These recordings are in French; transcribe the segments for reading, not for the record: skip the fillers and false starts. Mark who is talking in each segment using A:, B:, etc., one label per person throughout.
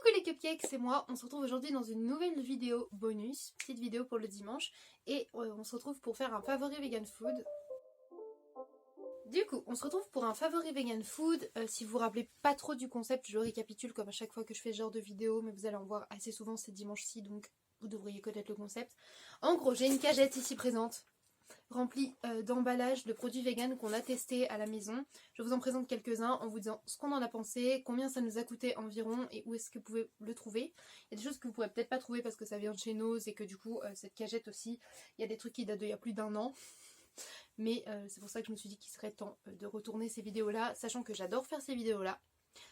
A: Coucou les cupcakes, c'est moi. On se retrouve aujourd'hui dans une nouvelle vidéo bonus, petite vidéo pour le dimanche. Et on se retrouve pour faire un favori vegan food. Du coup, on se retrouve pour un favori vegan food. Si vous vous rappelez pas trop du concept, je le récapitule comme à chaque fois que je fais ce genre de vidéo, mais vous allez en voir assez souvent ces dimanches-ci, donc vous devriez connaître le concept. En gros, j'ai une cagette ici présente, remplie d'emballages de produits vegan qu'on a testés à la maison. Je vous en présente quelques-uns en vous disant ce qu'on en a pensé, combien ça nous a coûté environ et où est-ce que vous pouvez le trouver. Il y a des choses que vous pourrez peut-être pas trouver parce que ça vient de chez Nose et que du coup cette cagette aussi, il y a des trucs qui datent d'il y a plus d'1 an. Mais c'est pour ça que je me suis dit qu'il serait temps de retourner ces vidéos-là, sachant que j'adore faire ces vidéos-là.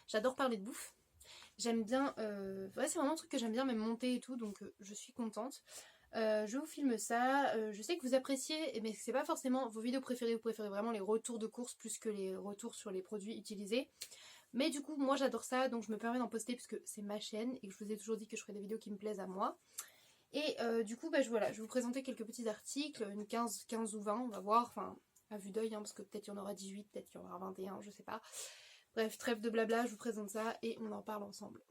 A: J'adore parler de bouffe. J'aime bien, ouais, c'est vraiment un truc que j'aime bien, même monter et tout, donc je suis contente. Je vous filme ça, je sais que vous appréciez, mais c'est pas forcément vos vidéos préférées, vous préférez vraiment les retours de course plus que les retours sur les produits utilisés. Mais du coup, moi j'adore ça, donc je me permets d'en poster puisque c'est ma chaîne et que je vous ai toujours dit que je ferais des vidéos qui me plaisent à moi. Et du coup, voilà, je vais vous présenter quelques petits articles, une 15 ou 20, on va voir, enfin, à vue d'œil, hein, parce que peut-être il y en aura 18, peut-être qu'il y en aura 21, je sais pas. Bref, trêve de blabla, je vous présente ça et on en parle ensemble.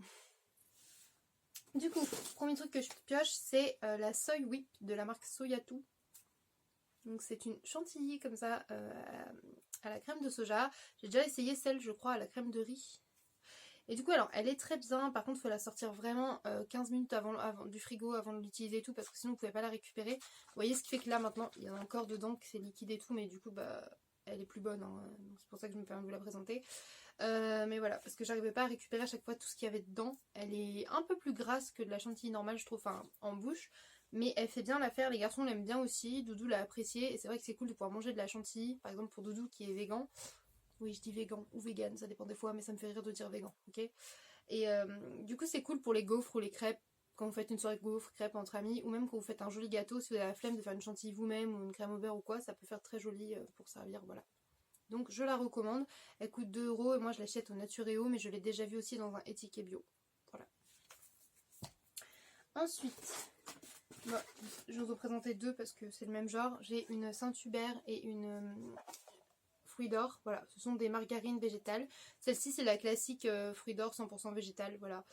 A: Du coup, le premier truc que je pioche, c'est la Soy Whip de la marque Soyatou. Donc c'est une chantilly comme ça à la crème de soja. J'ai déjà essayé celle, je crois, à la crème de riz. Et du coup, alors, elle est très bien. Par contre, il faut la sortir vraiment 15 minutes avant du frigo, avant de l'utiliser et tout, parce que sinon, vous pouvez pas la récupérer. Vous voyez ce qui fait que là, maintenant, il y en a encore dedans, que c'est liquide et tout, mais du coup, bah, elle est plus bonne. Hein. C'est pour ça que je me permets de vous la présenter. Mais voilà, parce que j'arrivais pas à récupérer à chaque fois tout ce qu'il y avait dedans. Elle est un peu plus grasse que de la chantilly normale, je trouve, enfin, en bouche. Mais elle fait bien l'affaire, les garçons l'aiment bien aussi, Doudou l'a apprécié. Et c'est vrai que c'est cool de pouvoir manger de la chantilly, par exemple pour Doudou qui est végan. Oui, je dis végan ou vegan, ça dépend des fois, mais ça me fait rire de dire végan, ok. Et du coup, c'est cool pour les gaufres ou les crêpes, quand vous faites une soirée gaufres, crêpes entre amis, ou même quand vous faites un joli gâteau, si vous avez la flemme de faire une chantilly vous-même ou une crème au beurre ou quoi, ça peut faire très joli pour servir, voilà. Donc je la recommande, elle coûte 2 € et moi je l'achète au Naturéo, mais je l'ai déjà vue aussi dans un étiquet bio, voilà. Ensuite, bah, je vais vous en présenter deux parce que c'est le même genre, j'ai une Saint-Hubert et une... Fruits d'or, voilà, ce sont des margarines végétales. Celle-ci c'est la classique fruits d'or 100% végétale, voilà.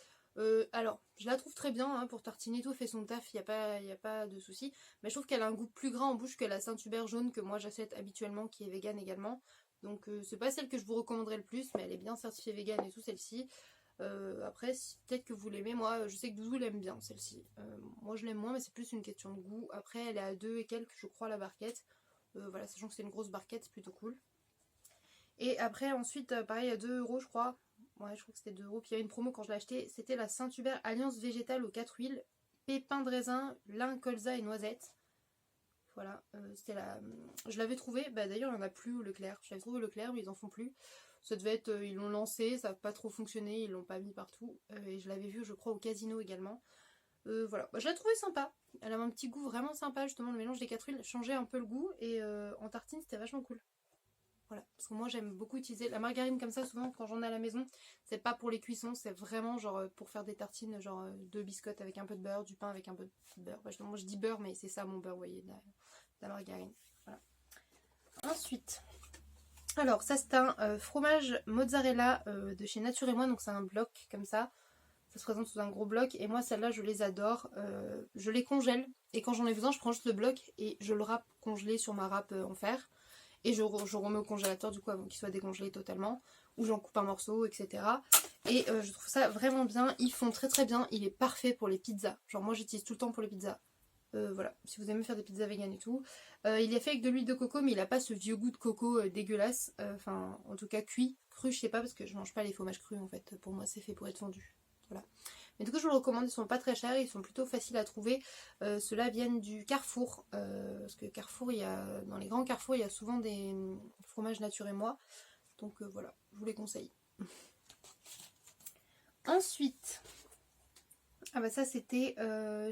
A: Alors, je la trouve très bien hein, pour tartiner tout, fait son taf, il n'y a pas de souci. Mais je trouve qu'elle a un goût plus gras en bouche que la Saint-Hubert jaune que moi j'achète habituellement, qui est vegan également. Donc c'est pas celle que je vous recommanderais le plus, mais elle est bien certifiée vegan et tout celle-ci. Après, peut-être que vous l'aimez, moi je sais que Doudou l'aime bien celle-ci. Moi je l'aime moins, mais c'est plus une question de goût. Après, elle est à 2 et quelques, je crois, la barquette. Voilà, sachant que c'est une grosse barquette, c'est plutôt cool. Et après, ensuite, pareil, à 2 € je crois. Ouais, je crois que c'était 2 €. Puis il y a une promo quand je l'ai acheté. C'était la Saint-Hubert Alliance végétale aux 4 huiles. Pépins de raisin, lin, colza et noisette. Voilà, c'était la... Je l'avais trouvé, bah d'ailleurs il n'y en a plus au Leclerc. Je l'avais trouvé au Leclerc, mais ils en font plus. Ça devait être, ils l'ont lancé, ça n'a pas trop fonctionné, ils l'ont pas mis partout. Et je l'avais vu, je crois, au Casino également. Voilà, bah, je l'ai trouvé sympa. Elle avait un petit goût vraiment sympa, justement, le mélange des 4 huiles changeait un peu le goût. Et en tartine, c'était vachement cool. Voilà, parce que moi j'aime beaucoup utiliser la margarine comme ça, souvent quand j'en ai à la maison, c'est pas pour les cuissons, c'est vraiment genre pour faire des tartines, genre de biscottes avec un peu de beurre, du pain avec un peu de beurre. Enfin, moi je dis beurre, mais c'est ça mon beurre, vous voyez, de la margarine. Voilà. Ensuite, alors ça c'est un fromage mozzarella de chez Nature et Moi, donc c'est un bloc comme ça. Ça se présente sous un gros bloc et moi celle-là je les adore, je les congèle et quand j'en ai besoin je prends juste le bloc et je le râpe congelé sur ma râpe en fer. Et je remets au congélateur du coup avant qu'il soit décongelé totalement. Ou j'en coupe un morceau, etc. Et je trouve ça vraiment bien. Ils font très très bien. Il est parfait pour les pizzas. Genre moi j'utilise tout le temps pour les pizzas. Voilà, si vous aimez faire des pizzas vegan et tout. Il est fait avec de l'huile de coco, mais il n'a pas ce vieux goût de coco dégueulasse. Enfin, en tout cas cuit. Cru, je sais pas, parce que je mange pas les fromages crus en fait. Pour moi c'est fait pour être vendu. Voilà. Mais du coup je vous le recommande, ils sont pas très chers, ils sont plutôt faciles à trouver. Ceux-là viennent du Carrefour, parce que Carrefour, dans les grands Carrefour, il y a souvent des fromages Nature et Moi. Donc voilà, je vous les conseille. Ensuite, ah bah ça c'était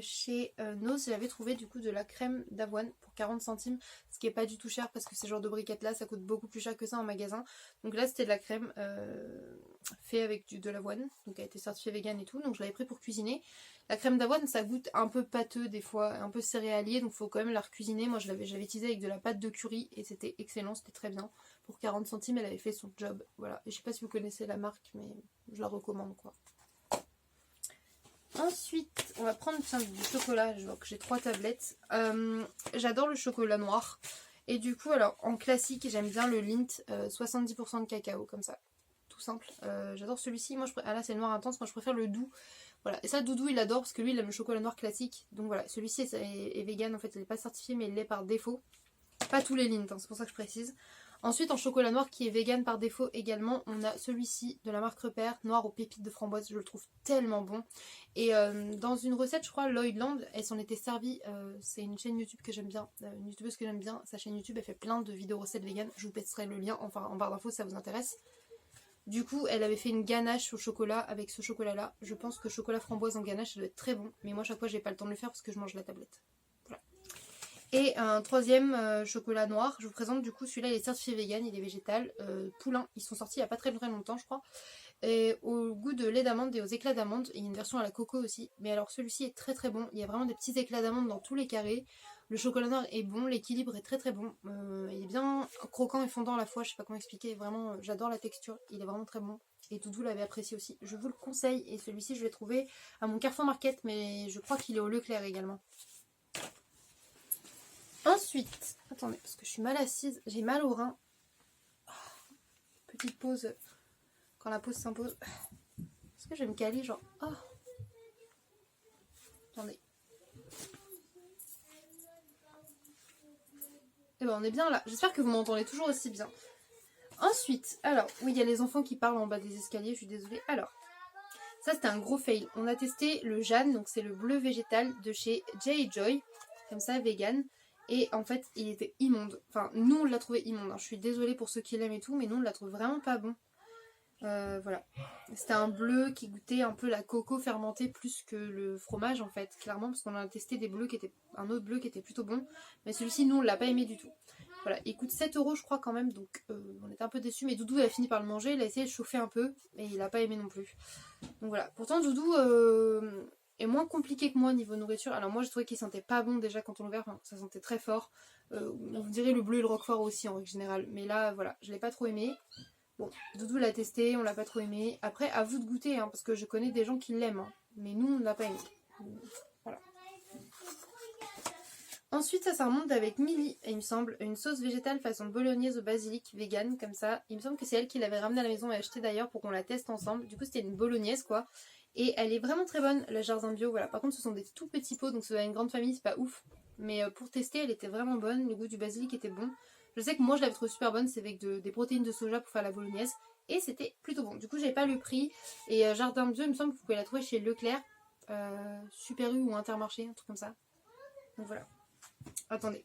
A: chez Nose, j'avais trouvé du coup de la crème d'avoine pour 40 centimes, ce qui est pas du tout cher parce que ces genres de briquettes là ça coûte beaucoup plus cher que ça en magasin. Donc là c'était de la crème fait avec de l'avoine, donc elle a été certifiée vegan et tout, donc je l'avais pris pour cuisiner. La crème d'avoine ça goûte un peu pâteux des fois, un peu céréalier, donc faut quand même la recuisiner. Moi j'avais utilisé avec de la pâte de curry et c'était excellent, c'était très bien. Pour 40 centimes elle avait fait son job, voilà. Et je sais pas si vous connaissez la marque mais je la recommande quoi. Ensuite, on va prendre tiens, du chocolat. Je vois que j'ai 3 tablettes. J'adore le chocolat noir. Et du coup, alors en classique, j'aime bien le Lindt 70% de cacao, comme ça. Tout simple. J'adore celui-ci. Moi, ah là, c'est le noir intense. Moi, je préfère le doux. Voilà. Et ça, Doudou, il adore parce que lui, il aime le chocolat noir classique. Donc voilà, celui-ci est vegan. En fait, il n'est pas certifié, mais il l'est par défaut. Pas tous les Lindt, hein, c'est pour ça que je précise. Ensuite, en chocolat noir qui est vegan par défaut également, on a celui-ci de la marque Repère, noir aux pépites de framboise. Je le trouve tellement bon. Et dans une recette, je crois, Lloydland, elle s'en était servie. C'est une chaîne YouTube que j'aime bien, une youtubeuse que j'aime bien. Sa chaîne YouTube, elle fait plein de vidéos recettes vegan. Je vous mettrai le lien en barre d'infos si ça vous intéresse. Du coup, elle avait fait une ganache au chocolat avec ce chocolat-là. Je pense que chocolat framboise en ganache, ça doit être très bon. Mais moi, chaque fois, j'ai pas le temps de le faire parce que je mange la tablette. Voilà. Et un troisième chocolat noir. Je vous présente du coup celui-là, il est certifié vegan, il est végétal. Poulain, ils sont sortis il n'y a pas très longtemps, je crois. Et au goût de lait d'amande et aux éclats d'amande. Il y a une version à la coco aussi. Mais alors celui-ci est très très bon. Il y a vraiment des petits éclats d'amande dans tous les carrés. Le chocolat noir est bon, l'équilibre est très très bon. Il est bien croquant et fondant à la fois, je sais pas comment expliquer. Vraiment, j'adore la texture, il est vraiment très bon. Et Doudou l'avait apprécié aussi. Je vous le conseille. Et celui-ci, je l'ai trouvé à mon Carrefour Market, mais je crois qu'il est au Leclerc également. Ensuite, attendez, parce que je suis mal assise, j'ai mal au rein. Petite pause, quand la pause s'impose. Est-ce que je vais me caler, genre... Oh. Attendez. Et ben on est bien là. J'espère que vous m'entendez toujours aussi bien. Ensuite, alors, oui, il y a les enfants qui parlent en bas des escaliers, je suis désolée. Alors, ça c'était un gros fail. On a testé le Jeanne, donc c'est le bleu végétal de chez J&Joy, comme ça, vegan. Et en fait, il était immonde. Enfin, nous, on l'a trouvé immonde. Je suis désolée pour ceux qui l'aiment et tout, mais nous, on l'a trouvé vraiment pas bon. Voilà. C'était un bleu qui goûtait un peu la coco fermentée plus que le fromage, en fait. Clairement, parce qu'on a testé des bleus qui étaient... un autre bleu qui était plutôt bon. Mais celui-ci, nous, on l'a pas aimé du tout. Voilà, il coûte 7 € je crois quand même, donc on était un peu déçus. Mais Doudou, il a fini par le manger, il a essayé de chauffer un peu, et il a pas aimé non plus. Donc voilà. Pourtant, Doudou... est moins compliqué que moi niveau nourriture. Alors moi je trouvais qu'il sentait pas bon déjà quand on l'ouvert, enfin, ça sentait très fort. On dirait le bleu et le roquefort aussi en règle générale. Mais là voilà, je l'ai pas trop aimé. Bon, Doudou l'a testé, on l'a pas trop aimé. Après à vous de goûter, hein, parce que je connais des gens qui l'aiment. Hein, mais nous on l'a pas aimé. Voilà. Ensuite ça remonte avec Milly, il me semble, une sauce végétale façon bolognaise au basilic vegan comme ça. Il me semble que c'est elle qui l'avait ramenée à la maison et acheté d'ailleurs pour qu'on la teste ensemble. Du coup c'était une bolognaise quoi. Et elle est vraiment très bonne, la Jardin Bio, voilà. Par contre, ce sont des tout petits pots, donc ça va une grande famille, c'est pas ouf. Mais pour tester, elle était vraiment bonne, le goût du basilic était bon. Je sais que moi, je l'avais trouvé super bonne, c'est avec des protéines de soja pour faire la bolognaise. Et c'était plutôt bon. Du coup, j'avais pas le prix. Et Jardin Bio, il me semble que vous pouvez la trouver chez Leclerc, Super U ou Intermarché, un truc comme ça. Donc voilà. Attendez.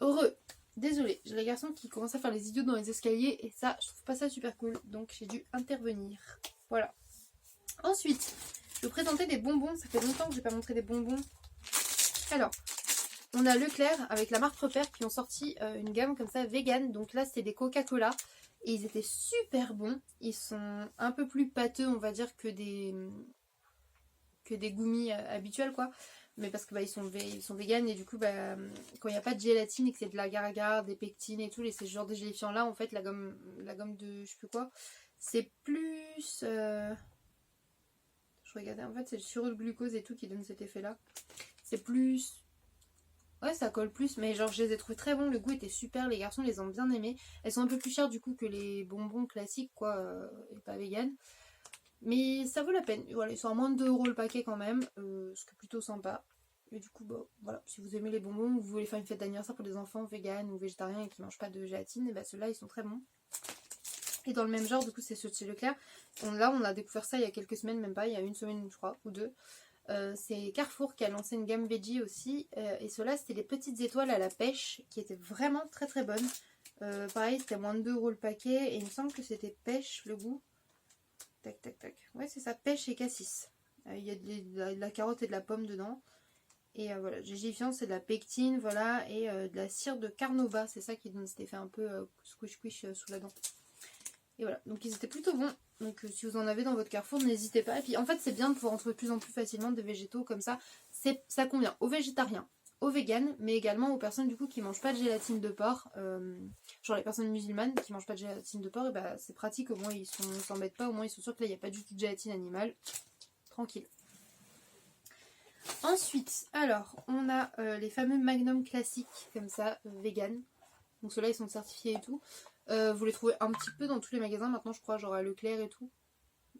A: Heureux. Désolée, j'ai les garçons qui commencent à faire les idiots dans les escaliers et ça, je trouve pas ça super cool, donc j'ai dû intervenir. Voilà. Ensuite, je vais vous présenter des bonbons. Ça fait longtemps que j'ai pas montré des bonbons. Alors, on a Leclerc avec la marque Repère qui ont sorti une gamme comme ça vegan. Donc là, c'était des Coca-Cola et ils étaient super bons. Ils sont un peu plus pâteux, on va dire, que des gummies habituels quoi. Mais parce que ils sont véganes et du coup quand il n'y a pas de gélatine et que c'est de l'agar-agar, des pectines et tout, et ces genres de gélifiants là en fait la gomme de je sais plus quoi, c'est plus je regardais en fait c'est le sirop de glucose et tout qui donne cet effet là. C'est plus ouais ça colle plus mais genre je les ai trouvés très bons, le goût était super, les garçons les ont bien aimés. Elles sont un peu plus chères du coup que les bonbons classiques quoi et pas vegan. Mais ça vaut la peine. Voilà, ils sont à moins de 2 € le paquet quand même. Ce qui est plutôt sympa. Et du coup, bah, voilà, si vous aimez les bonbons ou vous voulez faire une fête d'anniversaire pour des enfants véganes ou végétariens et qui ne mangent pas de gélatine, et bah ceux-là ils sont très bons. Et dans le même genre, du coup, c'est ceux de chez Leclerc. Là, on a découvert ça il y a quelques semaines, même pas, il y a une semaine, je crois, ou deux. C'est Carrefour qui a lancé une gamme veggie aussi. Et ceux-là, c'était des petites étoiles à la pêche qui étaient vraiment très très bonnes. Pareil, c'était à moins de 2 € le paquet. Et il me semble que c'était pêche le goût. Tac, tac, tac. Ouais, c'est ça, pêche et cassis. Il y a de la carotte et de la pomme dedans. Et voilà, gélifiant, c'est de la pectine, voilà, et de la cire de carnauba. C'est ça qui donne cet effet un peu squish-squish sous la dent. Et voilà, donc ils étaient plutôt bons. Donc si vous en avez dans votre Carrefour, n'hésitez pas. Et puis en fait, c'est bien de pouvoir en trouver de plus en plus facilement des végétaux comme ça. Ça convient aux végétariens, aux véganes, mais également aux personnes du coup qui mangent pas de gélatine de porc, genre les personnes musulmanes qui mangent pas de gélatine de porc, et bah c'est pratique, au moins ils s'embêtent pas, au moins ils sont sûrs que là il n'y a pas du tout de gélatine animale, tranquille. Ensuite, alors, on a les fameux Magnum classiques, comme ça, vegan. Donc ceux-là, ils sont certifiés et tout. Vous les trouvez un petit peu dans tous les magasins maintenant, je crois, genre à Leclerc et tout.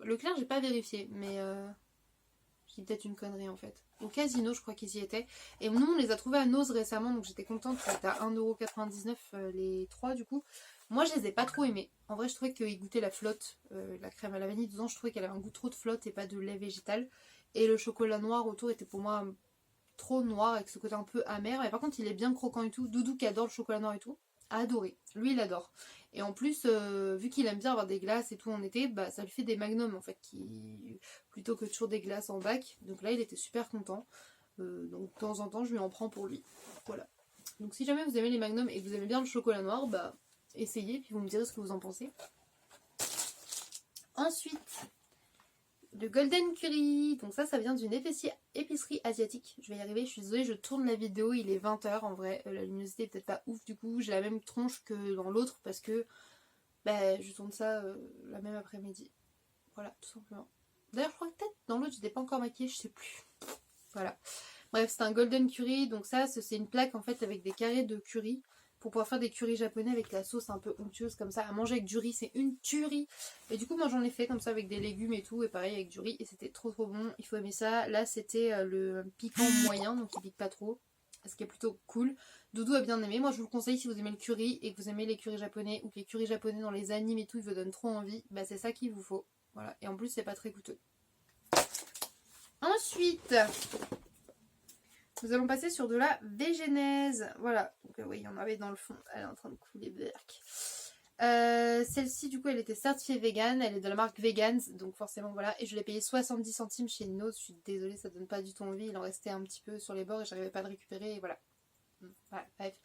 A: Leclerc, j'ai pas vérifié, mais je dis peut-être une connerie en fait. Au Casino, je crois qu'ils y étaient. Et nous, on les a trouvés à Nose récemment, donc j'étais contente. C'était à 1,99€ les 3 du coup. Moi, je les ai pas trop aimés. En vrai, je trouvais qu'ils goûtaient la flotte, la crème à la vanille dedans. Je trouvais qu'elle avait un goût trop de flotte et pas de lait végétal. Et le chocolat noir autour était pour moi trop noir avec ce côté un peu amer. Mais par contre, il est bien croquant et tout. Doudou qui adore le chocolat noir et tout, a adoré. Lui, il adore. Et en plus, vu qu'il aime bien avoir des glaces et tout en été, bah ça lui fait des magnums en fait, plutôt que toujours des glaces en bac. Donc là, il était super content. Donc de temps en temps, je lui en prends pour lui. Voilà. Donc si jamais vous aimez les magnums et que vous aimez bien le chocolat noir, bah essayez, puis vous me direz ce que vous en pensez. Ensuite, le Golden Curry. Donc ça vient d'une épicerie asiatique. Je vais y arriver, je suis désolée, je tourne la vidéo, il est 20h en vrai. La luminosité est peut-être pas ouf du coup. J'ai la même tronche que dans l'autre parce que bah, je tourne ça la même après-midi. Voilà, tout simplement. D'ailleurs, je crois que peut-être dans l'autre, j'étais pas encore maquillée, je sais plus. Voilà. Bref, c'est un Golden Curry. Donc ça, c'est une plaque en fait avec des carrés de curry. Pour pouvoir faire des currys japonais avec la sauce un peu onctueuse comme ça. À manger avec du riz, c'est une tuerie. Et du coup, moi j'en ai fait comme ça avec des légumes et tout. Et pareil avec du riz. Et c'était trop bon. Il faut aimer ça. Là, c'était le piquant moyen. Donc il pique pas trop. Ce qui est plutôt cool. Doudou a bien aimé. Moi je vous le conseille si vous aimez le curry et que vous aimez les currys japonais. Ou que les currys japonais dans les animes et tout, ils vous donnent trop envie. Bah c'est ça qu'il vous faut. Voilà. Et en plus, c'est pas très coûteux. Ensuite, nous allons passer sur de la végénaise. Voilà. Donc oui, il y en avait dans le fond. Elle est en train de couler berk. Celle-ci, du coup, elle était certifiée vegan. Elle est de la marque Vegans. Donc forcément, voilà. Et je l'ai payée 70 centimes chez Nose. Je suis désolée, ça donne pas du tout envie. Il en restait un petit peu sur les bords et j'arrivais pas à le récupérer. Et voilà. Voilà, bref.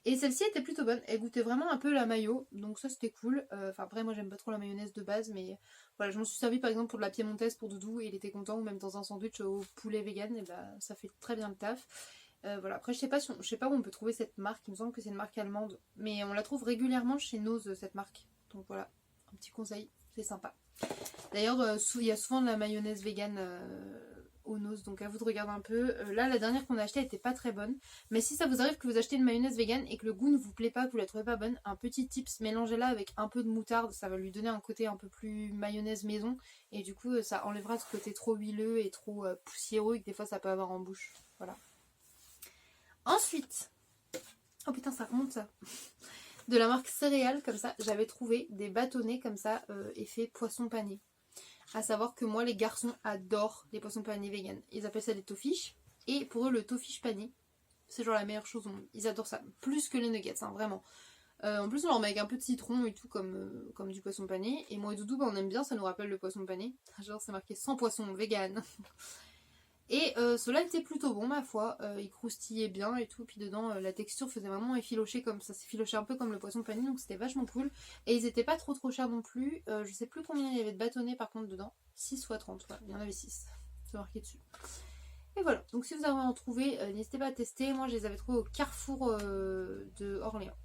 A: Et celle-ci était plutôt bonne. Elle goûtait vraiment un peu la mayo. Donc ça, c'était cool. Enfin, après, moi, j'aime pas trop la mayonnaise de base. Mais voilà, je m'en suis servi par exemple pour de la piémontaise pour Doudou. Et il était content. Ou même dans un sandwich au poulet vegan. Et bah, ça fait très bien le taf. Voilà. Après, je sais pas où on peut trouver cette marque. Il me semble que c'est une marque allemande. Mais on la trouve régulièrement chez Nose, cette marque. Donc voilà, un petit conseil. C'est sympa. D'ailleurs, il y a souvent de la mayonnaise vegan au Nose, donc à vous de regarder un peu. Là, la dernière qu'on a achetée était pas très bonne. Mais si ça vous arrive que vous achetez une mayonnaise vegan et que le goût ne vous plaît pas, que vous la trouvez pas bonne, un petit tips, mélangez-la avec un peu de moutarde. Ça va lui donner un côté un peu plus mayonnaise maison. Et du coup, ça enlèvera ce côté trop huileux et trop poussiéreux que des fois ça peut avoir en bouche. Voilà. Ensuite, oh putain, ça remonte ça. De la marque Céréales, comme ça, j'avais trouvé des bâtonnets comme ça, effet poisson pané. À savoir que moi, les garçons adorent les poissons panés vegan. Ils appellent ça des tofish. Et pour eux, le tofish pané, c'est genre la meilleure chose au monde. Ils adorent ça. Plus que les nuggets, hein, vraiment. En plus, on leur met avec un peu de citron et tout, comme du poisson pané. Et moi et Doudou, bah, on aime bien, ça nous rappelle le poisson pané. Genre, c'est marqué sans poisson, vegan. Et cela était plutôt bon, ma foi. Il croustillait bien et tout. Puis dedans, la texture faisait vraiment effilocher comme ça. S'effilochait un peu comme le poisson pané. Donc c'était vachement cool. Et ils étaient pas trop chers non plus. Je sais plus combien il y avait de bâtonnets par contre dedans. 6 ou 30. Ouais, il y en avait 6. C'est marqué dessus. Et voilà. Donc si vous avez en trouvé, n'hésitez pas à tester. Moi, je les avais trouvés au Carrefour de Orléans.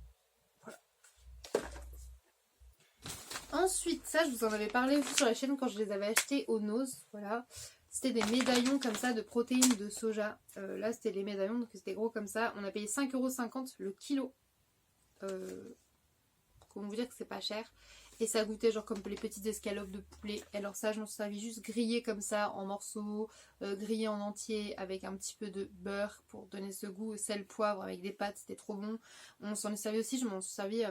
A: Voilà. Ensuite, ça, je vous en avais parlé aussi sur la chaîne quand je les avais achetés au Nose. Voilà. C'était des médaillons comme ça de protéines de soja. Là, c'était les médaillons, donc c'était gros comme ça. On a payé 5,50€ le kilo. Comment vous dire que c'est pas cher. Et ça goûtait genre comme les petites escalopes de poulet. Et alors ça, je m'en suis servi juste grillé comme ça, en morceaux, grillé en entier, avec un petit peu de beurre pour donner ce goût, sel, poivre, avec des pâtes, c'était trop bon. On s'en est servi aussi, je m'en suis servi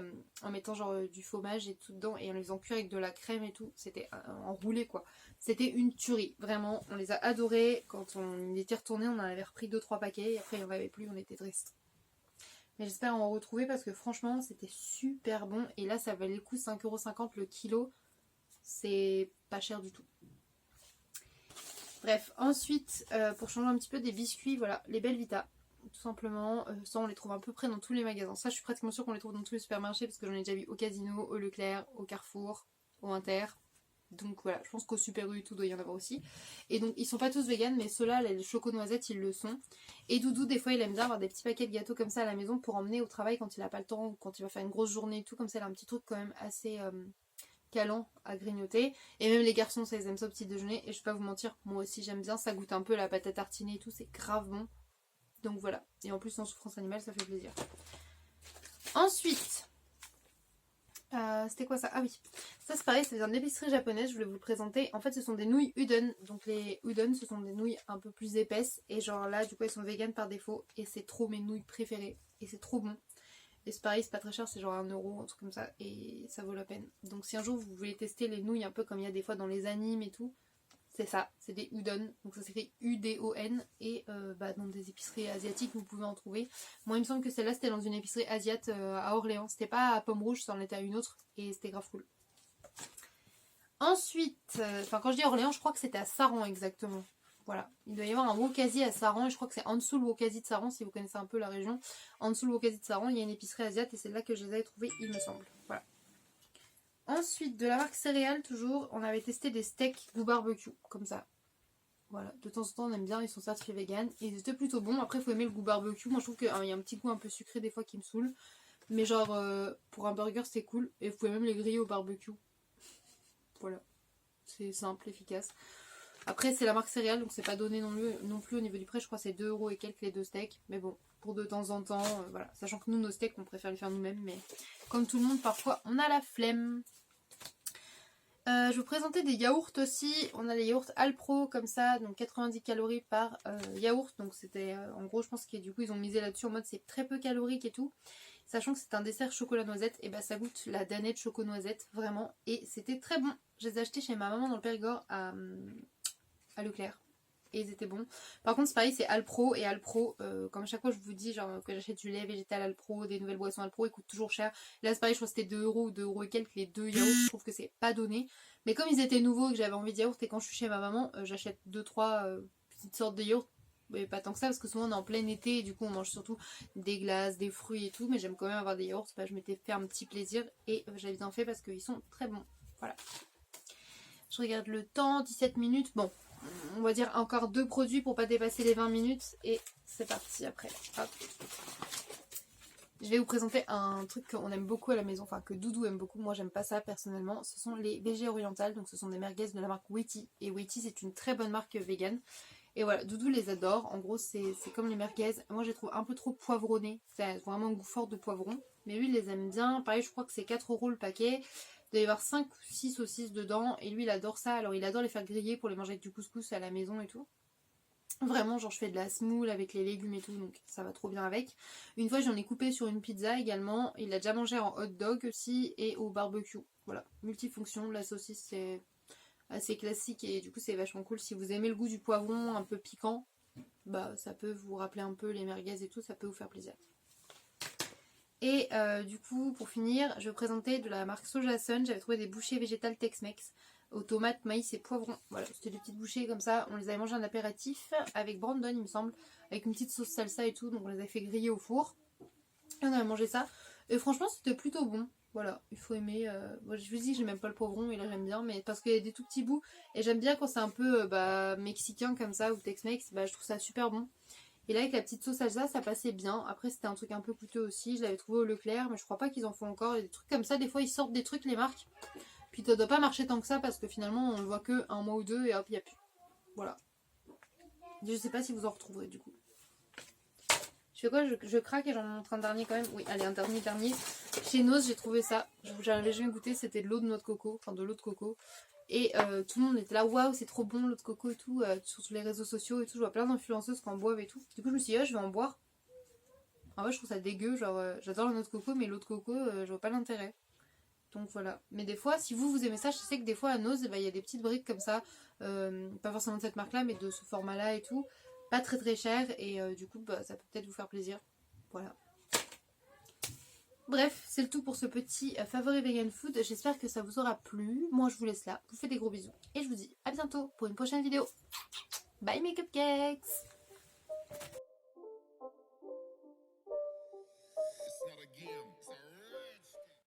A: en mettant genre du fromage et tout dedans, et en les faisant cuire avec de la crème et tout. C'était enroulé quoi. C'était une tuerie, vraiment. On les a adorés. Quand on était retourné, on en avait repris 2-3 paquets, et après il n'y en avait plus, on était tristes. Mais j'espère en retrouver parce que franchement c'était super bon. Et là ça valait le coup 5,50€ le kilo. C'est pas cher du tout. Bref, ensuite pour changer un petit peu des biscuits, voilà, les Belvita. Tout simplement, ça on les trouve à peu près dans tous les magasins. Ça je suis pratiquement sûre qu'on les trouve dans tous les supermarchés parce que j'en ai déjà vu au Casino, au Leclerc, au Carrefour, au Inter. Donc voilà, je pense qu'au Super U et tout doit y en avoir aussi. Et donc ils sont pas tous vegan, mais ceux-là, les choco-noisettes, ils le sont. Et Doudou, des fois, il aime bien avoir des petits paquets de gâteaux comme ça à la maison pour emmener au travail quand il a pas le temps, ou quand il va faire une grosse journée et tout. Comme ça, il a un petit truc quand même assez calant à grignoter. Et même les garçons, ça, ils aiment ça au petit déjeuner. Et je vais pas vous mentir, moi aussi, j'aime bien. Ça goûte un peu la pâte à tartiner et tout, c'est grave bon. Donc voilà. Et en plus, sans souffrance animale, ça fait plaisir. Ensuite... c'était quoi ça? Ah oui, ça c'est pareil, ça vient de l'épicerie japonaise, je voulais vous le présenter. En fait, ce sont des nouilles udon. Donc les udon, ce sont des nouilles un peu plus épaisses. Et genre là, du coup, elles sont vegan par défaut. Et c'est trop mes nouilles préférées. Et c'est trop bon. Et c'est pareil, c'est pas très cher, c'est genre 1€, un truc comme ça. Et ça vaut la peine. Donc si un jour vous voulez tester les nouilles un peu comme il y a des fois dans les animes et tout, c'est ça, c'est des udon, donc ça s'écrit UDON, et dans des épiceries asiatiques vous pouvez en trouver. Moi il me semble que celle-là c'était dans une épicerie asiate à Orléans, c'était pas à Pomme Rouge, ça en était à une autre, et c'était grave cool. Ensuite, quand je dis Orléans, je crois que c'était à Saran exactement. Voilà, il doit y avoir un Wokasi à Saran, et je crois que c'est en dessous le Wokasi de Saran, si vous connaissez un peu la région. En dessous le Wokasi de Saran, il y a une épicerie asiate, et c'est là que je les avais trouvées, il me semble. Voilà. Ensuite, de la marque Céréales, toujours, on avait testé des steaks goût barbecue, comme ça. Voilà, de temps en temps on aime bien, ils sont certifiés vegan. Et ils étaient plutôt bons, après il faut aimer le goût barbecue. Moi je trouve qu'il y a un petit goût un peu sucré des fois qui me saoule. Mais genre, pour un burger c'est cool. Et vous pouvez même les griller au barbecue. Voilà, c'est simple, efficace. Après c'est la marque Céréales, donc c'est pas donné non plus au niveau du prix. Je crois que c'est 2€ et quelques les 2 steaks. Mais bon, pour de temps en temps, voilà. Sachant que nous, nos steaks, on préfère les faire nous-mêmes. Mais comme tout le monde, parfois on a la flemme. Je vais vous présenter des yaourts aussi. On a les yaourts Alpro comme ça, donc 90 calories par yaourt. Donc c'était en gros, je pense que du coup ils ont misé là-dessus en mode c'est très peu calorique et tout. Sachant que c'est un dessert chocolat noisette, et bah ça goûte la danette choco noisette vraiment. Et c'était très bon. Je les ai achetés chez ma maman dans le Périgord à Leclerc. Et ils étaient bons. Par contre c'est pareil, c'est Alpro, et Alpro, comme à chaque fois je vous dis genre que j'achète du lait végétal Alpro, des nouvelles boissons Alpro, ils coûtent toujours cher. Là c'est pareil, je crois que c'était 2€ ou 2€ et quelques les deux yaourts, je trouve que c'est pas donné. Mais comme ils étaient nouveaux et que j'avais envie de yaourt, et quand je suis chez ma maman, j'achète 2-3 petites sortes de yaourts. Mais pas tant que ça, parce que souvent on est en plein été et du coup on mange surtout des glaces, des fruits et tout. Mais j'aime quand même avoir des yaourts, je m'étais fait un petit plaisir et j'avais bien fait parce qu'ils sont très bons. Voilà. Je regarde le temps, 17 minutes. Bon, on va dire encore 2 produits pour pas dépasser les 20 minutes. Et c'est parti après. Hop. Je vais vous présenter un truc qu'on aime beaucoup à la maison, enfin que Doudou aime beaucoup. Moi j'aime pas ça personnellement. Ce sont les végé orientales, donc ce sont des merguez de la marque Wheaty. Et Wheaty c'est une très bonne marque vegan. Et voilà, Doudou les adore. En gros c'est comme les merguez. Moi je les trouve un peu trop poivronnées. C'est vraiment un goût fort de poivron. Mais lui il les aime bien. Pareil je crois que c'est 4€ le paquet. Il doit y avoir 5 ou 6 saucisses dedans. Et lui il adore ça. Alors il adore les faire griller pour les manger avec du couscous à la maison et tout. Vraiment genre je fais de la semoule avec les légumes et tout, donc ça va trop bien avec. Une fois j'en ai coupé sur une pizza également. Il l'a déjà mangé en hot dog aussi et au barbecue. Voilà, multifonction. La saucisse c'est assez classique et du coup c'est vachement cool. Si vous aimez le goût du poivron un peu piquant, bah ça peut vous rappeler un peu les merguez et tout, ça peut vous faire plaisir. Et du coup pour finir je vais vous présenter de la marque Soja Sun. J'avais trouvé des bouchées végétales Tex-Mex aux tomates, maïs et poivrons. Voilà, c'était des petites bouchées comme ça. On les avait mangées en apéritif avec Brandon il me semble, avec une petite sauce salsa et tout. Donc on les avait fait griller au four et on avait mangé ça. Et franchement c'était plutôt bon. Voilà, il faut aimer. Moi, je vous dis j'aime même pas le poivron et là j'aime bien, mais parce qu'il y a des tout petits bouts. Et j'aime bien quand c'est un peu mexicain comme ça ou Tex-Mex, je trouve ça super bon. Et là avec la petite sauce salsa ça passait bien. Après c'était un truc un peu coûteux aussi. Je l'avais trouvé au Leclerc mais je crois pas qu'ils en font encore. Il y a des trucs comme ça, des fois ils sortent des trucs les marques. Puis ça doit pas marcher tant que ça parce que finalement on le voit que un mois ou deux et hop il n'y a plus. Voilà. Je sais pas si vous en retrouverez du coup. Je fais quoi, je craque et j'en montre un dernier quand même. Oui, allez, un dernier. Chez Nose, j'ai trouvé ça. J'avais jamais goûté, c'était de l'eau de noix de coco. Enfin, de l'eau de coco. Et tout le monde était là, waouh, c'est trop bon l'eau de coco et tout. Sur les réseaux sociaux et tout. Je vois plein d'influenceuses qui en boivent et tout. Du coup, je me suis dit, je vais en boire. En vrai, je trouve ça dégueu. Genre, j'adore la noix de coco, mais l'eau de coco, je vois pas l'intérêt. Donc voilà. Mais des fois, si vous aimez ça, je sais que des fois à Nose, il y a des petites briques comme ça. Pas forcément de cette marque-là, mais de ce format-là et tout. Pas très très cher. Et du coup, ça peut peut-être vous faire plaisir. Voilà. Bref, c'est le tout pour ce petit favori vegan food. J'espère que ça vous aura plu. Moi, je vous laisse là. Je vous fais des gros bisous. Et je vous dis à bientôt pour une prochaine vidéo. Bye mes cupcakes!
B: It's not a game.